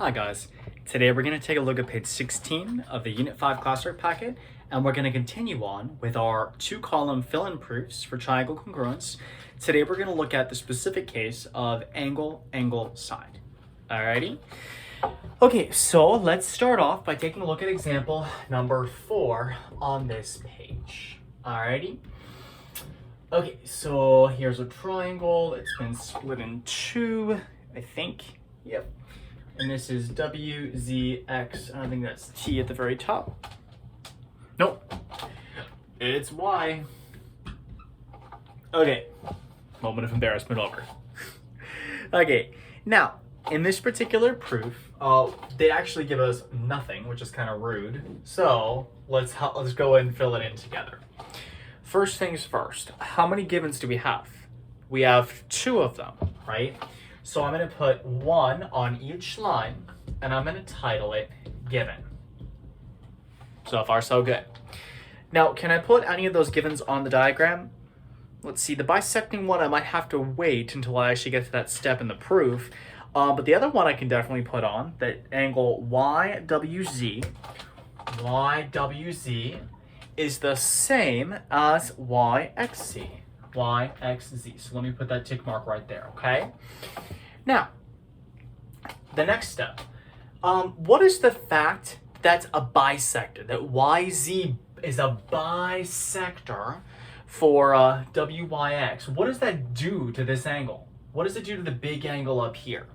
Hi guys, today we're going to take a look at page 16 of the Unit 5 Classwork packet, and we're going to continue on with our two-column fill-in proofs for triangle congruence. Today we're going to look at the specific case of angle, angle, side. Alrighty? Okay, so let's start off by taking a look at example number 4 on this page. Alrighty? Okay, so here's a triangle. It's been split in two, I think. Yep. And this is W, Z, X. I think that's T at the very top. Nope. It's Y. Okay. Moment of embarrassment over. Okay. Now, in this particular proof, they actually give us nothing, which is kind of rude. So let's go ahead and fill it in together. First things first, how many givens do we have? We have 2 of them, right? So I'm going to put 1 on each line, and I'm going to title it given. So far, so good. Now, can I put any of those givens on the diagram? Let's see, the bisecting one I might have to wait until I actually get to that step in the proof. But the other one I can definitely put on, that angle YWZ is the same as YXZ. YXZ. So let me put that tick mark right there, okay? Now, the next step. What is the fact that's a bisector? That YZ is a bisector for WYX. What does that do to this angle? What does it do to the big angle up here?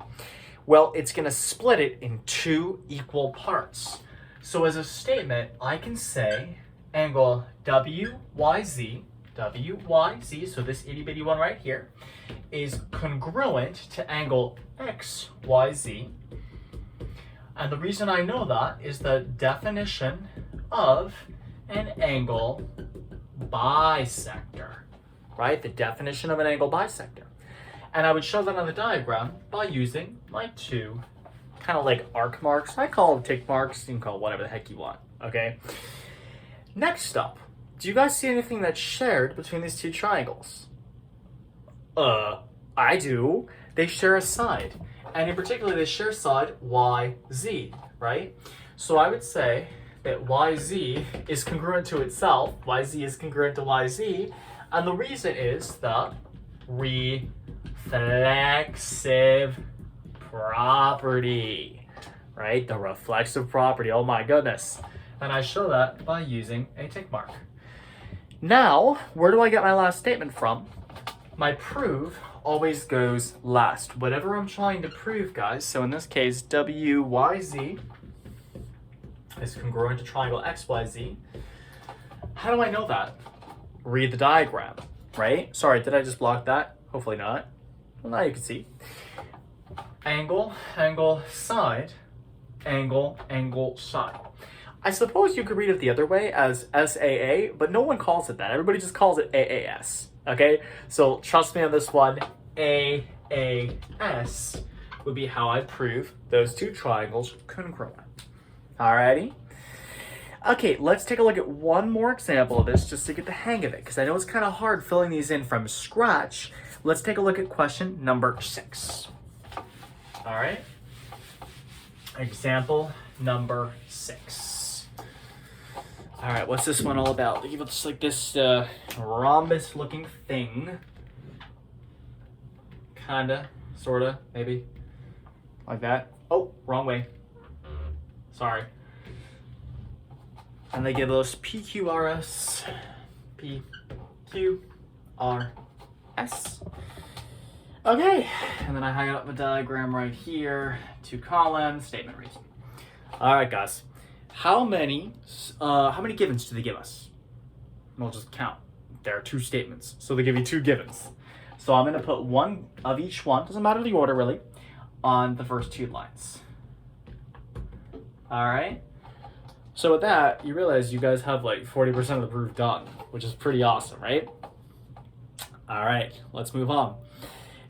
Well, it's going to split it in 2 equal parts. So as a statement, I can say angle WYZ, so this itty bitty one right here, is congruent to angle XYZ. And the reason I know that is the definition of an angle bisector, right? The definition of an angle bisector. And I would show that on the diagram by using my 2 kind of like arc marks. I call them tick marks. You can call it whatever the heck you want, okay? Next up, do you guys see anything that's shared between these 2 triangles? I do. They share a side. And in particular, they share side YZ, right? So I would say that YZ is congruent to itself. YZ is congruent to YZ. And the reason is the reflexive property, right? The reflexive property. Oh my goodness. And I show that by using a tick mark. Now, where do I get my last statement from? My proof always goes last. Whatever I'm trying to prove, guys, so in this case, WYZ is congruent to triangle XYZ. How do I know that? Read the diagram, right? Sorry, did I just block that? Hopefully not. Well, now you can see. Angle, angle, side, angle, angle, side. I suppose you could read it the other way as SAA, but no one calls it that. Everybody just calls it AAS, okay? So trust me on this one, AAS would be how I prove those 2 triangles congruent. Alrighty? Okay, let's take a look at one more example of this just to get the hang of it, because I know it's kind of hard filling these in from scratch. Let's take a look at question number 6. Alright? Example number 6. All right, what's this one all about? They give us like this rhombus-looking thing. Kinda, sorta, maybe. Like that. Oh, wrong way. Sorry. And they give us PQRS. PQRS. Okay, and then I hang up the diagram right here. 2 columns, statement reason. All right, guys. How many givens do they give us? We'll just count. There are 2 statements, so they give you 2 givens. So I'm going to put 1 of each one, doesn't matter the order really, on the first 2 lines. All right? So with that, you realize you guys have like 40% of the proof done, which is pretty awesome, right? All right, let's move on.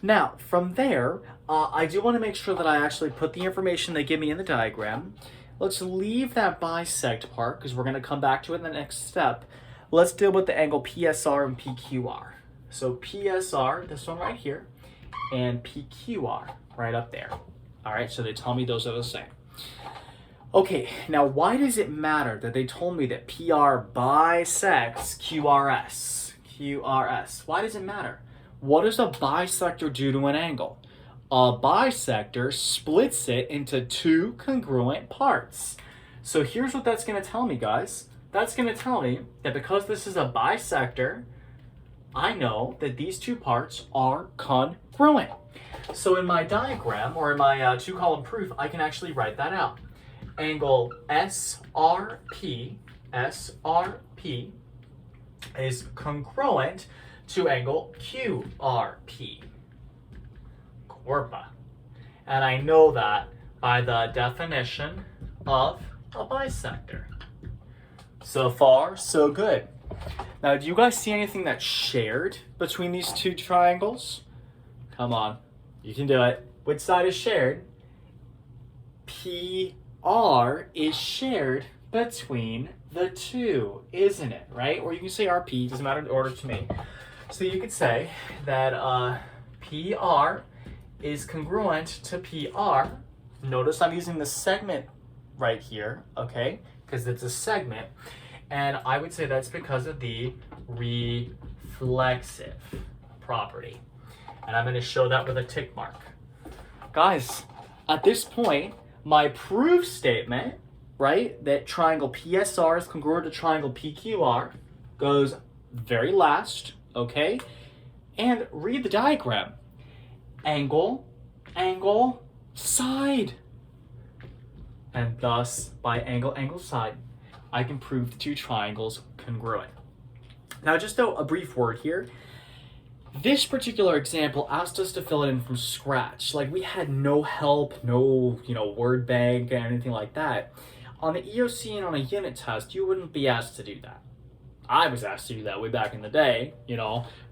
Now, from there, I do want to make sure that I actually put the information they give me in the diagram. Let's leave that bisect part because we're going to come back to it in the next step. Let's deal with the angle PSR and PQR. So PSR, this one right here, and PQR right up there. All right, so they tell me those are the same. Okay, now why does it matter that they told me that PR bisects QRS? QRS. Why does it matter? What does a bisector do to an angle? A bisector splits it into two congruent parts. So here's what that's going to tell me, guys. That's going to tell me that because this is a bisector, I know that these two parts are congruent. So in my diagram, or in my two-column proof, I can actually write that out. Angle SRP is congruent to angle QRP. Corpa. And I know that by the definition of a bisector. So far, so good. Now, do you guys see anything that's shared between these two triangles? Come on, you can do it. Which side is shared? PR is shared between the two, isn't it? Right? Or you can say RP, doesn't matter the order to me. So you could say that PR is congruent to PR. Notice I'm using the segment right here, okay? Because it's a segment. And I would say that's because of the reflexive property. And I'm going to show that with a tick mark. Guys, at this point, my proof statement, right, that triangle PSR is congruent to triangle PQR goes very last, okay? And read the diagram. Angle, angle, side. And thus, by angle, angle, side, I can prove the two triangles congruent. Now, just a brief word here. This particular example asked us to fill it in from scratch. Like, we had no help, no, word bank or anything like that. On the EOC and on a unit test, you wouldn't be asked to do that. I was asked to do that way back in the day,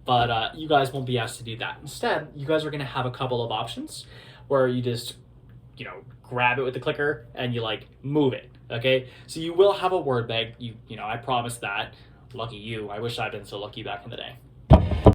but you guys won't be asked to do that. Instead, you guys are going to have a couple of options where you just, grab it with the clicker and you move it, okay? So you will have a word bank, I promise that. Lucky you. I wish I'd been so lucky back in the day.